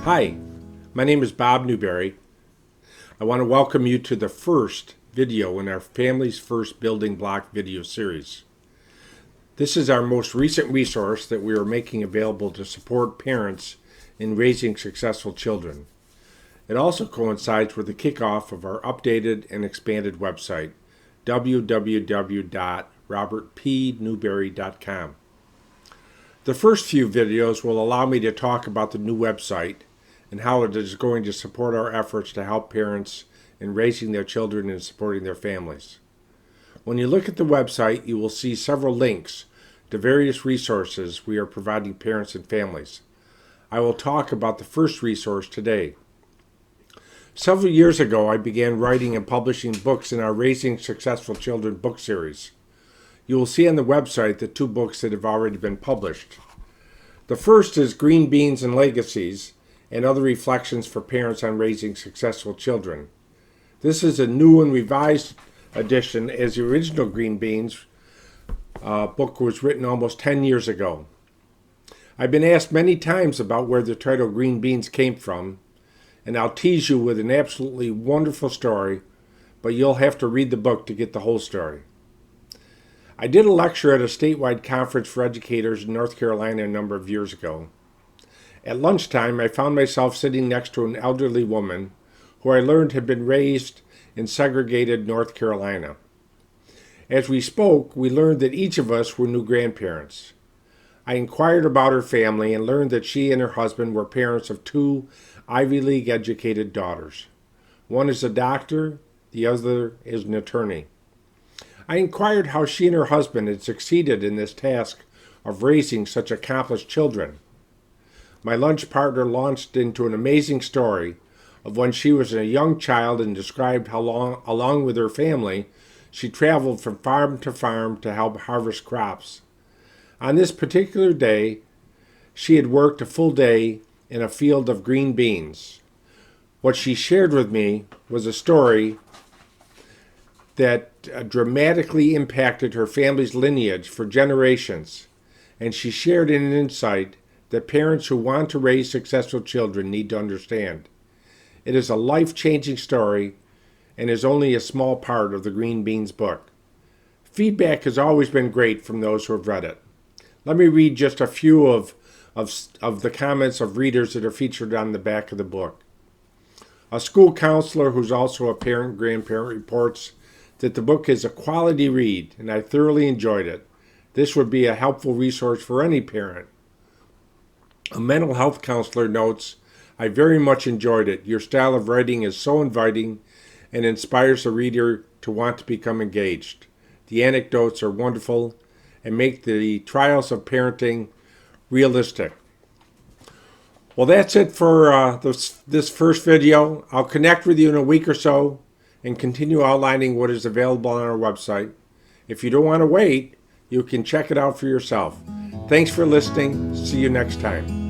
Hi, my name is Bob Newberry. I want to welcome you to the first video in our Family's First Building Block video series. This is our most recent resource that we are making available to support parents in raising successful children. It also coincides with the kickoff of our updated and expanded website, www.robertpnewberry.com. The first few videos will allow me to talk about the new website and how it is going to support our efforts to help parents in raising their children and supporting their families. When you look at the website, you will see several links to various resources we are providing parents and families. I will talk about the first resource today. Several years ago, I began writing and publishing books in our Raising Successful Children book series. You will see on the website the two books that have already been published. The first is Green Beans and Legacies and Other Reflections for Parents on Raising Successful Children. This is a new and revised edition, as the original Green Beans book was written almost 10 years ago. I've been asked many times about where the title Green Beans came from, and I'll tease you with an absolutely wonderful story, but you'll have to read the book to get the whole story. I did a lecture at a statewide conference for educators in North Carolina a number of years ago. At lunchtime, I found myself sitting next to an elderly woman who I learned had been raised in segregated North Carolina. As we spoke, we learned that each of us were new grandparents. I inquired about her family and learned that she and her husband were parents of two Ivy League educated daughters. One is a doctor, the other is an attorney. I inquired how she and her husband had succeeded in this task of raising such accomplished children. My lunch partner launched into an amazing story of when she was a young child and described how along with her family, she traveled from farm to help harvest crops. On this particular day, she had worked a full day in a field of green beans. What she shared with me was a story that dramatically impacted her family's lineage for generations, and she shared an insight that parents who want to raise successful children need to understand. It is a life-changing story and is only a small part of the Green Beans book. Feedback has always been great from those who have read it. Let me read just a few of the comments of readers that are featured on the back of the book. A school counselor who's also a parent-grandparent reports that the book is a quality read and I thoroughly enjoyed it. This would be a helpful resource for any parent. A mental health counselor notes, I very much enjoyed it. Your style of writing is so inviting and inspires the reader to want to become engaged. The anecdotes are wonderful and make the trials of parenting realistic. Well, that's it for this first video. I'll connect with you in a week or so and continue outlining what is available on our website. If you don't want to wait, you can check it out for yourself. Thanks for listening. See you next time.